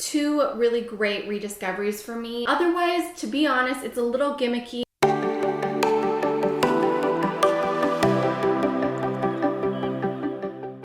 two really great rediscoveries for me. Otherwise, to be honest, it's a little gimmicky.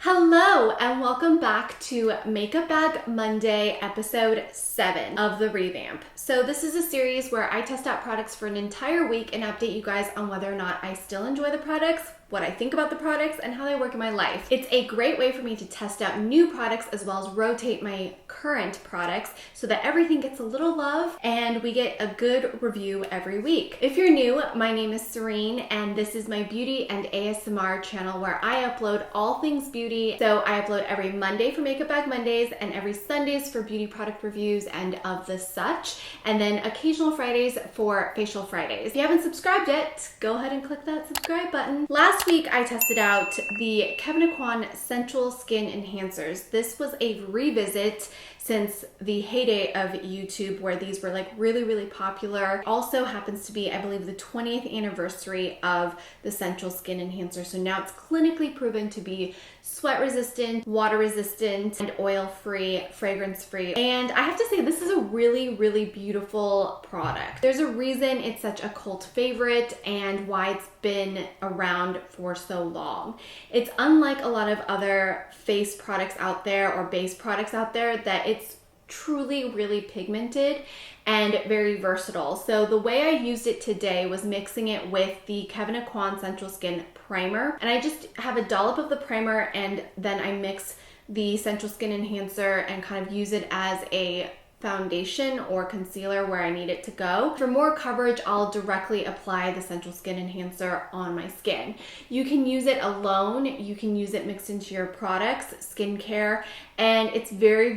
Hello and welcome back to Makeup Bag Monday, episode 7 of the revamp. So this is a series where I test out products for an entire week and update you guys on whether or not I still enjoy the products, what I think about the products, and how they work in my life. It's a great way for me to test out new products as well as rotate my current products so that everything gets a little love and we get a good review every week. If you're new, my name is Serein and this is my beauty and ASMR channel where I upload all things beauty. So I upload every Monday for Makeup Bag Mondays and every Sundays for beauty product reviews and of the such, and then occasional Fridays for facial Fridays. If you haven't subscribed yet, go ahead and click that subscribe button. Last week I tested out the Kevyn Aucoin Sensual Skin Enhancers. This was a revisit since the heyday of YouTube where these were like really popular. Also happens to be, I believe, the 20th anniversary of the Sensual Skin Enhancer. So now it's clinically proven to be sweat resistant, water resistant, and oil free, fragrance free. And I have to say, this is a really beautiful product. There's a reason it's such a cult favorite and why it's been around for so long. It's unlike a lot of other face products out there or base products out there that it's truly really pigmented and very versatile. So the way I used it today was mixing it with the Kevyn Aucoin Sensual Skin Primer. And I just have a dollop of the primer and then I mix the Sensual Skin Enhancer and kind of use it as a foundation or concealer where I need it to go. For more coverage, I'll directly apply the Sensual Skin Enhancer on my skin. You can use it alone, you can use it mixed into your products, skincare, and it's very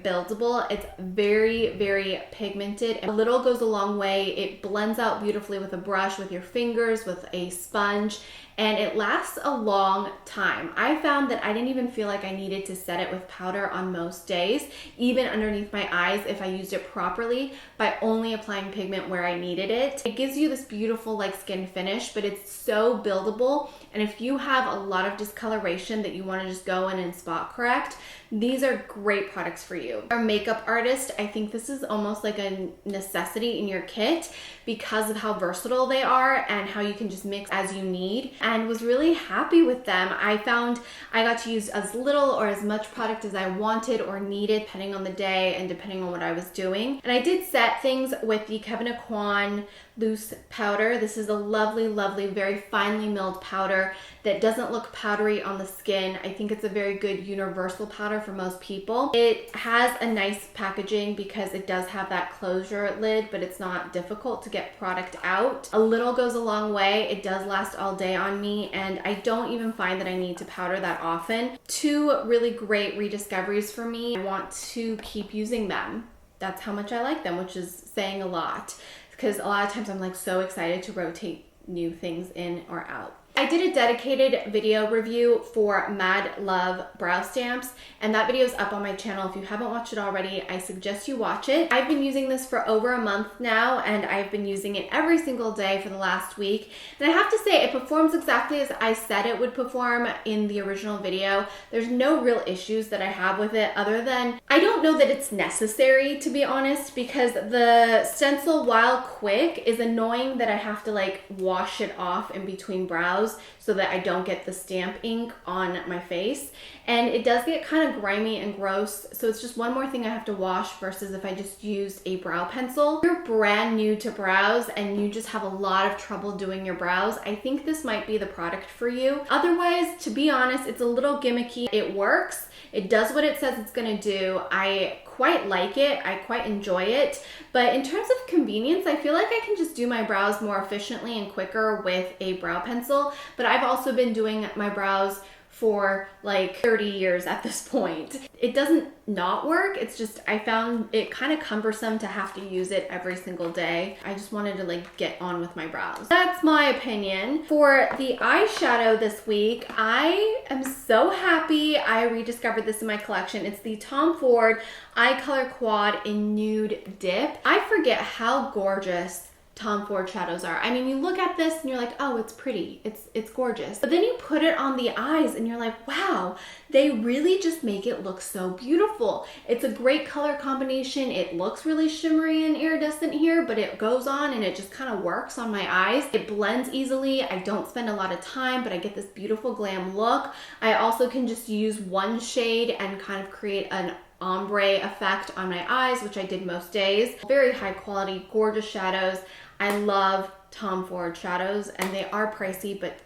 buildable. It's very pigmented. A little goes a long way. It blends out beautifully with a brush, with your fingers, with a sponge, and it lasts a long time. I found that I didn't even feel like I needed to set it with powder on most days, even underneath my eyes if I used it properly by only applying pigment where I needed it. It gives you this beautiful like skin finish, but it's so buildable. And if you have a lot of discoloration that you want to just go in and spot correct, these are great products for you. Our makeup artist, I think this is almost like a necessity in your kit because of how versatile they are and how you can just mix as you need, and was really happy with them. I found I got to use as little or as much product as I wanted or needed depending on the day and depending on what I was doing. And I did set things with the Kevyn Aucoin loose powder. This is a lovely very finely milled powder that doesn't look powdery on the skin. I think it's a very good universal powder for most people. It has a nice packaging because it does have that closure lid, but it's not difficult to get product out. A little goes a long way. It does last all day on me, and I don't even find that I need to powder that often. Two really great rediscoveries for me. I want to keep using them. That's how much I like them, which is saying a lot, because a lot of times I'm like so excited to rotate new things in or out. I did a dedicated video review for Mad Love brow stamps, and that video is up on my channel. If you haven't watched it already, I suggest you watch it. I've been using this for over a month now, and I've been using it every single day for the last week. And I have to say, it performs exactly as I said it would perform in the original video. There's no real issues that I have with it other than I don't know that it's necessary, to be honest, because the stencil, while quick, is annoying that I have to like wash it off in between brows so that I don't get the stamp ink on my face. And it does get kind of grimy and gross, so it's just one more thing I have to wash versus if I just used a brow pencil. If you're brand new to brows and you just have a lot of trouble doing your brows, I think this might be the product for you. Otherwise, to be honest, it's a little gimmicky. It works. It does what it says it's gonna do. I quite like it. I quite enjoy it. But in terms of convenience, I feel like I can just do my brows more efficiently and quicker with a brow pencil. But I've also been doing my brows for like 30 years at this point. It doesn't not work, it's just I found it kind of cumbersome to have to use it every single day. I just wanted to like get on with my brows. That's my opinion. For the eyeshadow this week, I am so happy I rediscovered this in my collection. It's the Tom Ford Eye Color Quad in Nude Dip. I forget how gorgeous Tom Ford shadows are. I mean, you look at this and you're like, oh, it's pretty, it's gorgeous. But then you put it on the eyes and you're like, wow, they really just make it look so beautiful. It's a great color combination. It looks really shimmery and iridescent here, but it goes on and it just kind of works on my eyes. It blends easily. I don't spend a lot of time, but I get this beautiful glam look. I also can just use one shade and kind of create an ombre effect on my eyes, which I did most days. Very high quality, gorgeous shadows. I love Tom Ford shadows, and they are pricey, but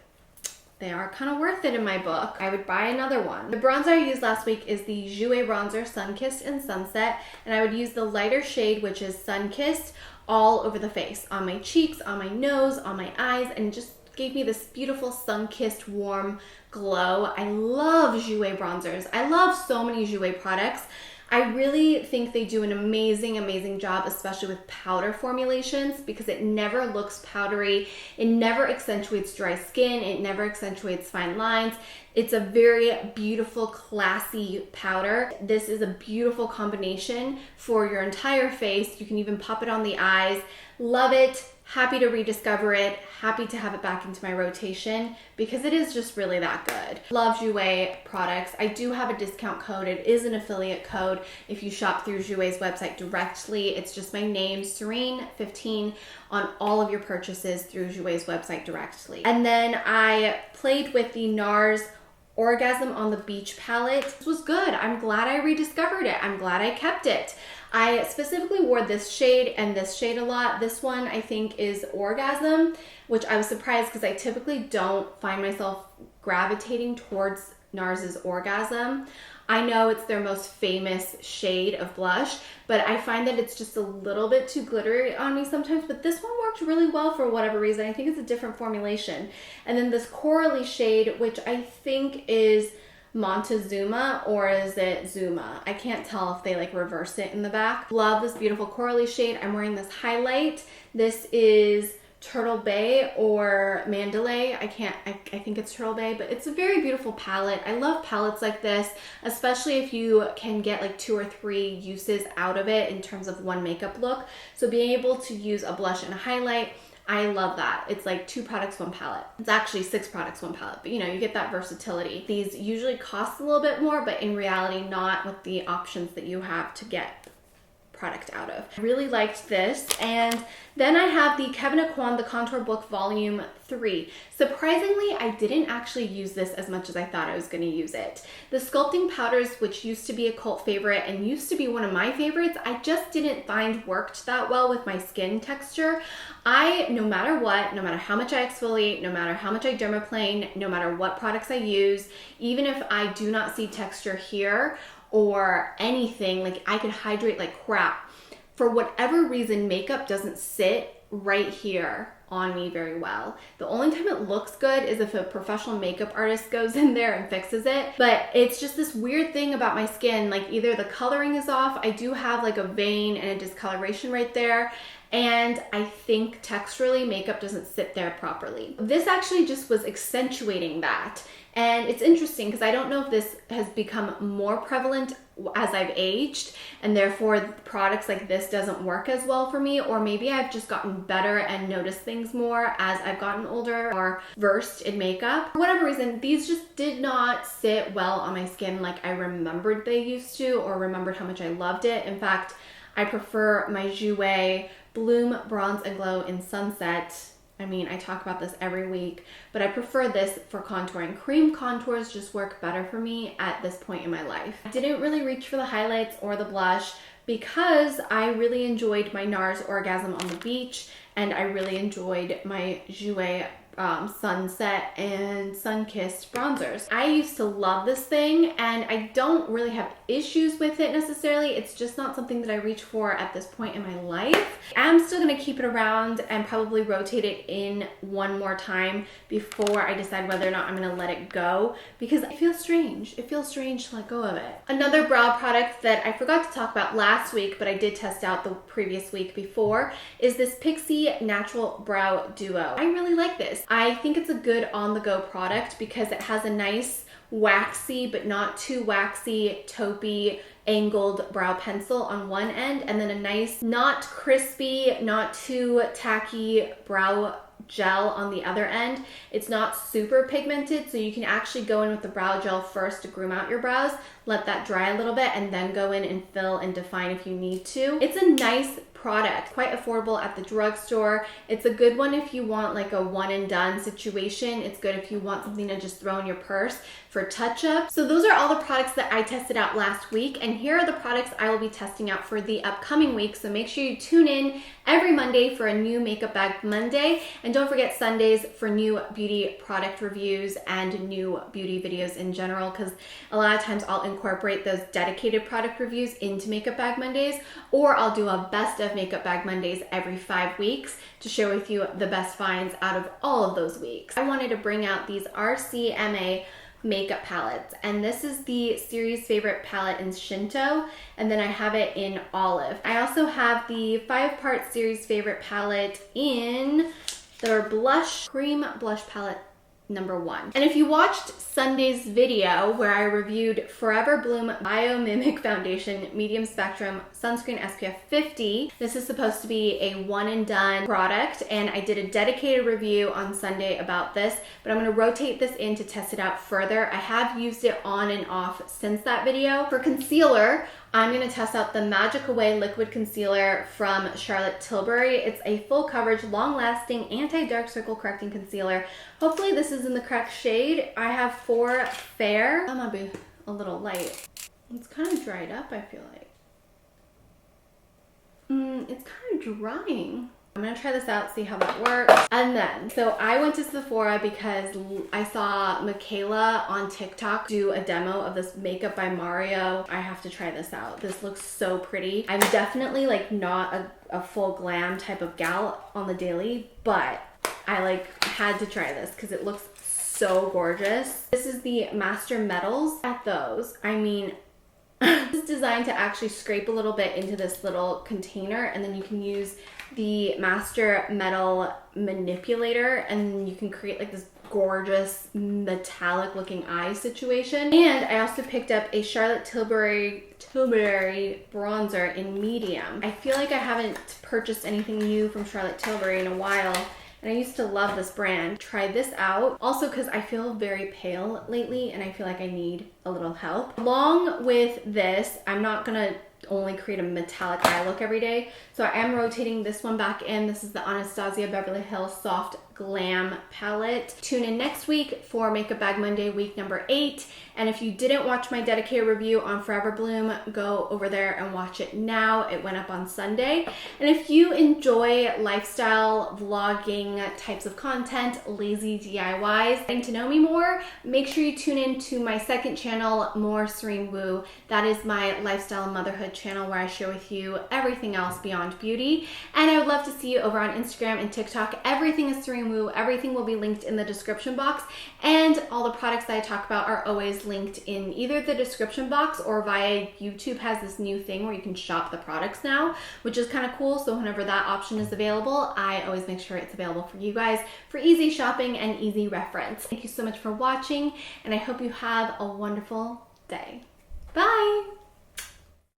they are kind of worth it in my book. I would buy another one. The bronzer I used last week is the Jouer bronzer Sunkissed in Sunset, and I would use the lighter shade, which is Sunkissed, all over the face, on my cheeks, on my nose, on my eyes, and it just gave me this beautiful sun-kissed warm glow. I love Jouer bronzers. I love so many Jouer products. I really think they do an amazing job, especially with powder formulations, because it never looks powdery. It never accentuates dry skin. It never accentuates fine lines. It's a very beautiful, classy powder. This is a beautiful combination for your entire face. You can even pop it on the eyes. Love it. Happy to rediscover it, happy to have it back into my rotation because it is just really that good. Love Jouer products. I do have a discount code. It is an affiliate code. If you shop through Jouer's website directly, it's just my name, Serein15, on all of your purchases through Jouer's website directly. And then I played with the NARS Orgasm on the Beach palette. This was good. I'm glad I rediscovered it. I'm glad I kept it. I specifically wore this shade and this shade a lot. This one I think is Orgasm, which I was surprised because I typically don't find myself gravitating towards NARS's Orgasm. I know it's their most famous shade of blush, but I find that it's just a little bit too glittery on me sometimes, but this one worked really well for whatever reason. I think it's a different formulation. And then this corally shade, which I think is Montezuma, or is it Zuma? I can't tell if they like reverse it in the back. Love this beautiful corally shade. I'm wearing this highlight. This is Turtle Bay or Mandalay. I think it's Turtle Bay, but it's a very beautiful palette. I love palettes like this, especially if you can get like 2 or 3 uses out of it in terms of one makeup look. So being able to use a blush and a highlight, I love that. It's like 2 products, 1 palette. It's actually 6 products, 1 palette, but you know, you get that versatility. These usually cost a little bit more, but in reality, not with the options that you have to get product out of. I really liked this. And then I have the Kevyn Aucoin The Contour Book Volume 3. Surprisingly, I didn't actually use this as much as I thought I was going to use it. The sculpting powders, which used to be a cult favorite and used to be one of my favorites, I just didn't find worked that well with my skin texture. No matter what, no matter how much I exfoliate, no matter how much I dermaplane, no matter what products I use, even if I do not see texture here or anything, like I could hydrate like crap. For whatever reason, makeup doesn't sit right here on me very well. The only time it looks good is if a professional makeup artist goes in there and fixes it. But it's just this weird thing about my skin, like either the coloring is off, I do have like a vein and a discoloration right there, and I think texturally makeup doesn't sit there properly. This actually just was accentuating that. And it's interesting because I don't know if this has become more prevalent as I've aged and therefore products like this doesn't work as well for me, or maybe I've just gotten better and noticed things more as I've gotten older or versed in makeup. For whatever reason, these just did not sit well on my skin like I remembered they used to, or remembered how much I loved it. In fact, I prefer my Jouer Bloom Bronze and Glow in Sunset. I mean, I talk about this every week, but I prefer this for contouring. Cream contours just work better for me at this point in my life. I didn't really reach for the highlights or the blush because I really enjoyed my NARS Orgasm on the Beach, and I really enjoyed my Jouer Sunset and Sun-Kissed bronzers. I used to love this thing and I don't really have issues with it necessarily. It's just not something that I reach for at this point in my life. I'm still gonna keep it around and probably rotate it in one more time before I decide whether or not I'm gonna let it go, because it feels strange. It feels strange to let go of it. Another brow product that I forgot to talk about last week, but I did test out the previous week before, is this Pixi Natural Brow Duo. I really like this. I think it's a good on-the-go product because it has a nice waxy but not too waxy, taupey angled brow pencil on one end, and then a nice, not crispy, not too tacky brow gel on the other end. It's not super pigmented, so you can actually go in with the brow gel first to groom out your brows, let that dry a little bit, and then go in and fill and define if you need to. It's a nice product, quite affordable at the drugstore. It's a good one if you want like a one and done situation. It's good if you want something to just throw in your purse for touch up. So those are all the products that I tested out last week, and here are the products I will be testing out for the upcoming week. So make sure you tune in every Monday for a new Makeup Bag Monday, and don't forget Sundays for new beauty product reviews and new beauty videos in general, because a lot of times I'll incorporate those dedicated product reviews into Makeup Bag Mondays, or I'll do a best of Makeup Bag Mondays every 5 weeks to share with you the best finds out of all of those weeks. I wanted to bring out these RCMA makeup palettes, and this is the series favorite palette in Shinto, and then I have it in Olive. I also have the 5-part series favorite palette in their blush, cream blush palette number 1. And if you watched Sunday's video where I reviewed Forever Bloom Biomimic Foundation Medium Spectrum Sunscreen SPF 50, this is supposed to be a one and done product, and I did a dedicated review on Sunday about this, but I'm going to rotate this in to test it out further. I have used it on and off since that video. For concealer, I'm going to test out the Magic Away Liquid Concealer from Charlotte Tilbury. It's a full coverage, long-lasting, anti-dark circle correcting concealer. Hopefully this is in the correct shade. I have 4 fair. That might be a little light. It's kind of dried up, I feel like. It's kind of drying. I'm gonna try this out, see how that works. And then, so I went to Sephora because I saw Michaela on TikTok do a demo of this Makeup by Mario. I have to try this out. This looks so pretty. I'm definitely like not a full glam type of gal on the daily, but I like had to try this because it looks so gorgeous. This is the Master Metals. At those, I mean, this is designed to actually scrape a little bit into this little container, and then you can use the Master Metal Manipulator, and you can create like this gorgeous metallic looking eye situation. And I also picked up a Charlotte Tilbury bronzer in medium. I feel like I haven't purchased anything new from Charlotte Tilbury in a while, and I used to love this brand. Try this out. Also because I feel very pale lately and I feel like I need a little help. Along with this, I'm not gonna only create a metallic eye look every day, so I am rotating this one back in. This is the Anastasia Beverly Hills Soft Glam palette. Tune in next week for Makeup Bag Monday week number 8, and if you didn't watch my dedicated review on Forever Bloom, go over there and watch it now. It went up on Sunday. And if you enjoy lifestyle vlogging types of content, lazy DIYs, getting to know me more, make sure you tune in to my second channel, More Serein Woo. That is my lifestyle and motherhood channel where I share with you everything else beyond beauty. And I would love to see you over on Instagram and TikTok. Everything is Serein Woo. Everything will be linked in the description box, and all the products that I talk about are always linked in either the description box or via YouTube has this new thing where you can shop the products now, which is kind of cool. So whenever that option is available, I always make sure it's available for you guys for easy shopping and easy reference. Thank you so much for watching, and I hope you have a wonderful day. Bye!